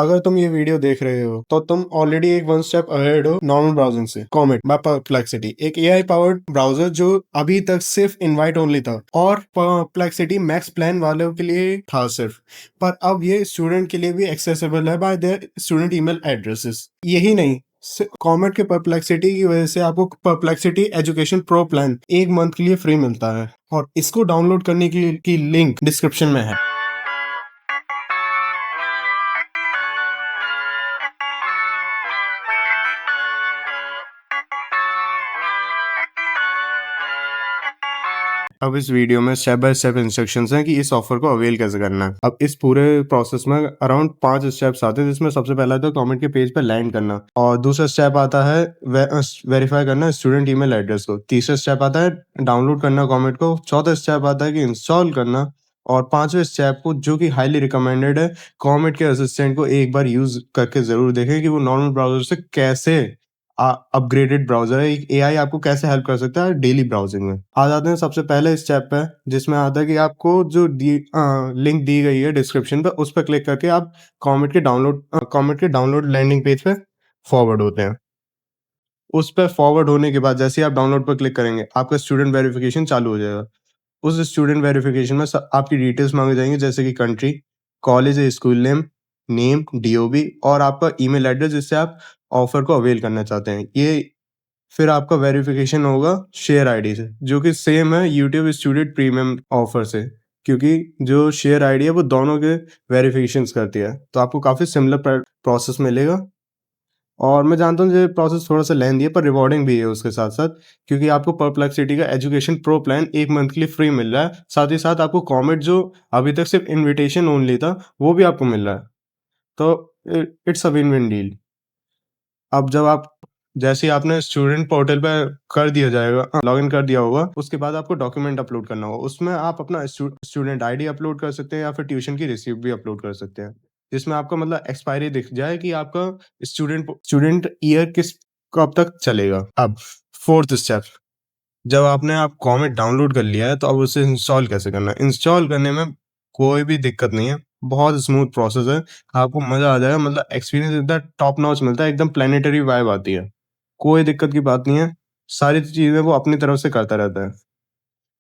अगर तुम ये वीडियो देख रहे हो तो तुम ऑलरेडी एक वन स्टेप अहेड हो नॉर्मल ब्राउजिंग से। कॉमेट बाय परप्लेक्सिटी एक एआई पावर्ड ब्राउजर जो अभी तक सिर्फ इनवाइट ओनली था और परप्लेक्सिटी मैक्स प्लान वालों के लिए था सिर्फ, पर अब ये स्टूडेंट के लिए भी एक्सेसिबल है bye there student email addresses. यही नहीं, कॉमेट के परप्लेक्सिटी की वजह से आपको परप्लेक्सिटी एजुकेशन प्रो प्लान एक मंथ के लिए फ्री मिलता है और इसको डाउनलोड करने की लिंक डिस्क्रिप्शन में है। अब इस वीडियो में स्टेप बाय स्टेप इंस्ट्रक्शंस हैं कि इस ऑफर को अवेल कैसे करना है। अब इस पूरे प्रोसेस में अराउंड 5 स्टेप्स आते हैं, जिसमें सबसे पहला तो कमेंट के पेज पर लैंड करना, और दूसरा स्टेप आता है वेरीफाई करना स्टूडेंट ईमेल एड्रेस को, तीसरा स्टेप आता है डाउनलोड करना कमेंट को, चौथा स्टेप आता है कि इंस्टॉल करना, और पांचवें स्टेप को जो कि हाईली रिकमेंडेड है, कमेंट के असिस्टेंट को एक बार यूज करके जरूर देखें कि वो नॉर्मल ब्राउजर से कैसे अपग्रेडेड ब्राउजर है। एक एआई आपको कैसे हेल्प कर सकता है डेली ब्राउजिंग में। आ जाते हैं सबसे पहले स्टेप पे, जिसमें आता है कि आपको जो लिंक दी गई है डिस्क्रिप्शन पे, उस पर क्लिक करके आप कॉमेट के डाउनलोड लैंडिंग पेज पे फॉरवर्ड होते हैं। उस पर फॉरवर्ड होने के बाद जैसे ही आप डाउनलोड पर क्लिक करेंगे, आपका स्टूडेंट वेरिफिकेशन चालू हो जाएगा। उस स्टूडेंट वेरिफिकेशन में आपकी डिटेल्स मांगे जाएंगे, जैसे कि country, college, school name, DOB और आपका ईमेल एड्रेस, जिससे आप ऑफर को अवेल करना चाहते हैं। ये फिर आपका वेरिफिकेशन होगा शेयर आईडी से, जो कि सेम है यूट्यूब स्टूडेंट प्रीमियम ऑफर से, क्योंकि जो शेयर आईडी है वो दोनों के वेरिफिकेशन करती है, तो आपको काफ़ी सिमिलर प्रोसेस मिलेगा। और मैं जानता हूँ ये प्रोसेस थोड़ा सा लेंदी है, पर रिवॉर्डिंग भी है उसके साथ साथ, क्योंकि आपको परप्लेक्सिटी का एजुकेशन प्रो प्लान एक मंथ के लिए फ्री मिल रहा है। साथ ही साथ आपको कॉमेट जो अभी तक सिर्फ इन्विटेशन ओनली था, वो भी आपको मिल रहा है। तो it's a win win deal. अब जब आप जैसे ही आपने स्टूडेंट पोर्टल पे कर दिया जाएगा, लॉगिन कर दिया होगा, उसके बाद आपको डॉक्यूमेंट अपलोड करना होगा। उसमें आप अपना स्टूडेंट आईडी अपलोड कर सकते हैं या फिर ट्यूशन की रिसीप्ट भी अपलोड कर सकते हैं, जिसमें आपका मतलब एक्सपायरी दिख जाए कि आपका स्टूडेंट ईयर किस कब तक चलेगा। अब फोर्थ स्टेप, जब आपने आप कॉमेट डाउनलोड कर लिया है, तो अब उसे इंस्टॉल कैसे करना है। इंस्टॉल करने में कोई भी दिक्कत नहीं है, बहुत स्मूथ प्रोसेस है, आपको मजा आ जाएगा। मतलब एक्सपीरियंस इतना टॉप नॉच मिलता है, एकदम प्लेनेटरी वाइब आती है, कोई दिक्कत की बात नहीं है। सारी चीजें वो अपनी तरफ से करता रहता है,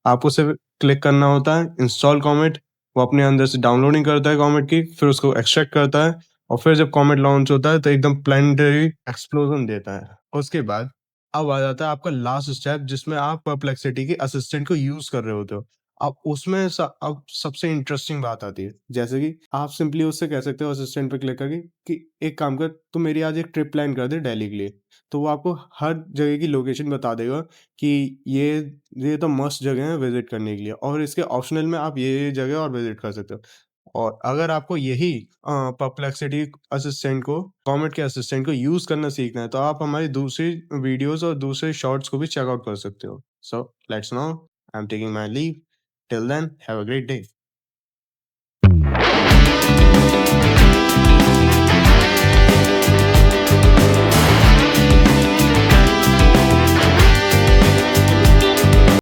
आपको सिर्फ क्लिक करना होता है इंस्टॉल कॉमेट। वो अपने अंदर से डाउनलोडिंग करता है कॉमेट की, फिर उसको एक्सट्रैक्ट करता है, और फिर जब कॉमेट लॉन्च होता है तो एकदम प्लेनेटरी एक्सप्लोजन देता है। उसके बाद अब आ जाता है आपका लास्ट स्टेप, जिसमें आप परप्लेक्सिटी के असिस्टेंट को यूज कर रहे होते हो। अब उसमें अब सबसे इंटरेस्टिंग बात आती है, जैसे कि आप सिंपली उससे कह सकते हो असिस्टेंट पे क्लिक करके कि एक काम कर, तू मेरी आज एक ट्रिप प्लान कर दे दिल्ली के लिए। तो वो आपको हर जगह की लोकेशन बता देगा कि ये तो मस्त जगह है विजिट करने के लिए, और इसके ऑप्शनल में आप ये जगह और विजिट कर सकते हो। और अगर आपको यही परप्लेक्सिटी असिस्टेंट को कॉमेट के असिस्टेंट को यूज करना सीखना है, तो आप हमारी दूसरी वीडियोस और दूसरे शॉर्ट्स को भी चेकआउट कर सकते हो। So let's now I am taking my leave, till then have a great day.